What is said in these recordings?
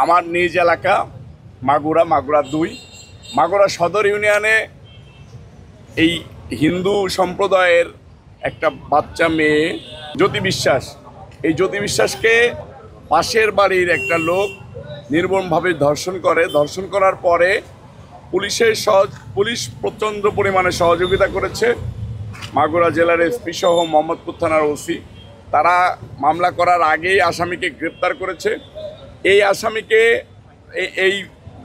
আমার নিজ এলাকা মাগুরা ২ মাগুরা সদর ইউনিয়নে এই হিন্দু সম্প্রদায়ের একটা বাচ্চা মেয়ে জ্যোতি বিশ্বাস, এই জ্যোতি বিশ্বাসকে পাশের বাড়ির একটা লোক নির্মমভাবে ধর্ষণ করার পরে পুলিশ প্রচণ্ড পরিমাণে সহযোগিতা করেছে। মাগুরা জেলার এসপি সহ মোহাম্মদপুর থানার ওসি তারা মামলা করার আগেই আসামিকে গ্রেপ্তার করেছে। এই আসামিকে এই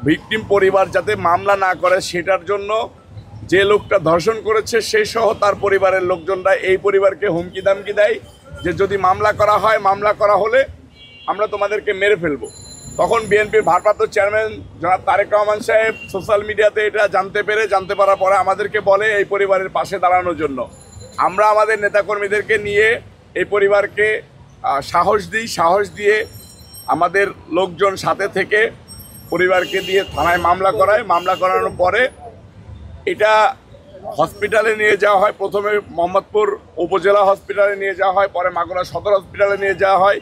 ভিকটিম পরিবার যাতে মামলা না করে সেটার জন্য যে লোকটা ধর্ষণ করেছে সেই সহ তার পরিবারের লোকজনরা এই পরিবারকে হুমকি দামকি দেয় যে যদি মামলা করা হলে আমরা তোমাদেরকে মেরে ফেলবো। তখন বিএনপির ভারপ্রাপ্ত চেয়ারম্যান জনাব তারেক রহমান সাহেব সোশ্যাল মিডিয়াতে এটা জানতে পারার পরে আমাদেরকে বলে এই পরিবারের পাশে দাঁড়ানোর জন্য। আমরা আমাদের নেতাকর্মীদেরকে নিয়ে এই পরিবারকে সাহস দিয়ে আমাদের লোকজন সাথে থেকে পরিবারকে দিয়ে থানায় মামলা করানোর পরে এটা হসপিটালে নিয়ে যাওয়া হয়। প্রথমে মোহাম্মদপুর উপজেলা হসপিটালে নিয়ে যাওয়া হয়, পরে মাগুরা সদর হসপিটালে নিয়ে যাওয়া হয়।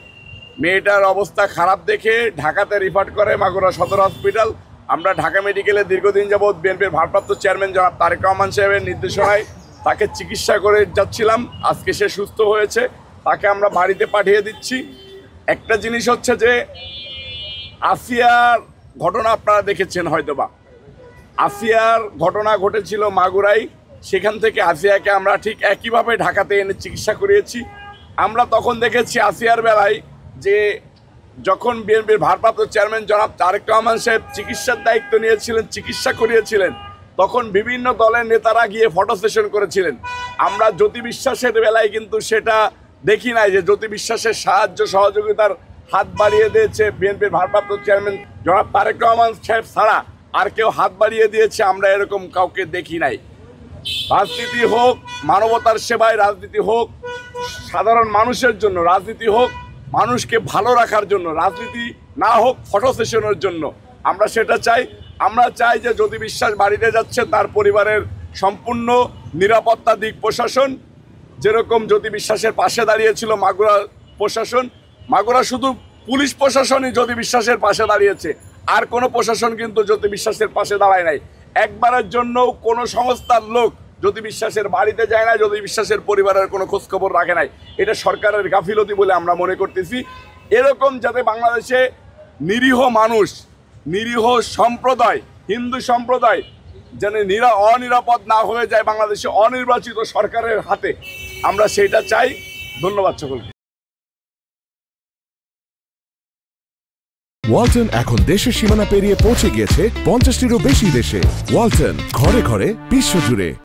মেয়েটার অবস্থা খারাপ দেখে ঢাকাতে রিফার করে মাগুরা সদর হসপিটাল। আমরা ঢাকা মেডিকেলে দীর্ঘদিন যাবৎ বিএনপির ভারপ্রাপ্ত চেয়ারম্যান জনাব তারেক রহমান সাহেবের নির্দেশনায় তাকে চিকিৎসা করে যাচ্ছিলাম। আজকে সে সুস্থ হয়েছে, তাকে আমরা বাড়িতে পাঠিয়ে দিচ্ছি। একটা জিনিস হচ্ছে যে আসিয়ার ঘটনা আপনারা দেখেছেন হয়তোবা, আসিয়ার ঘটনা ঘটেছিল মাগুরায়। সেখান থেকে আসিয়াকে আমরা ঠিক একইভাবে ঢাকাতে এনে চিকিৎসা করিয়েছি। আমরা তখন দেখেছি আসিয়ার বেলায় যে যখন বিএনপির ভারপ্রাপ্ত চেয়ারম্যান জনাব তারেক রহমান সাহেব চিকিৎসার দায়িত্ব নিয়েছিলেন, চিকিৎসা করিয়েছিলেন, তখন বিভিন্ন দলের নেতারা গিয়ে ফটো সেশন করেছিলেন। আমরা জ্যোতি বিশ্বাসের বেলায় কিন্তু সেটা দেখি নাই যে জ্যোতি বিশ্বাসের সাহায্য সহযোগিতার হাত বাড়িয়ে দিয়েছে বিএনপির ভারপ্রাপ্ত চেয়ারম্যান জনাব তারেক রহমান সাহেব ছাড়া আর কেউ হাত বাড়িয়ে দিয়েছে আমরা এরকম কাউকে দেখি নাই। রাজনীতি হোক মানবতার সেবায়, রাজনীতি হোক সাধারণ মানুষের জন্য, রাজনীতি হোক মানুষকে ভালো রাখার জন্য, রাজনীতি না হোক ফটো সেশনের জন্য। আমরা সেটা চাই। আমরা চাই যে জ্যোতি বিশ্বাস বাড়িতে যাচ্ছে তার পরিবারের সম্পূর্ণ নিরাপত্তা দিক প্রশাসন, যেরকম জ্যোতি বিশ্বাসের পাশে দাঁড়িয়েছিল মাগুরা প্রশাসন। মাগুরা শুধু পুলিশ প্রশাসনই জ্যোতি বিশ্বাসের পাশে দাঁড়িয়েছে, আর কোনো প্রশাসন কিন্তু জ্যোতি বিশ্বাসের পাশে দাঁড়ায় নাই। একবারের জন্য কোনো সংস্থার লোক জ্যোতি বিশ্বাসের বাড়িতে যায় না, জ্যোতি বিশ্বাসের পরিবারের কোনো খোঁজখবর রাখে নাই। এটা সরকারের গাফিলতি বলে আমরা মনে করতেছি। এরকম যাতে বাংলাদেশে নিরীহ মানুষ, নিরীহ সম্প্রদায়, হিন্দু সম্প্রদায় যেন অনিরাপদ না হয়ে যায় বাংলাদেশে অনির্বাচিত সরকারের হাতে, আমরা সেটা চাই। ধন্যবাদ সকলকে। ওয়ালটন এখন দেশের সীমানা পেরিয়ে পৌঁছে গিয়েছে 50টিরও বেশি দেশে। ওয়ালটন, ঘরে ঘরে বিশ্বজুড়ে।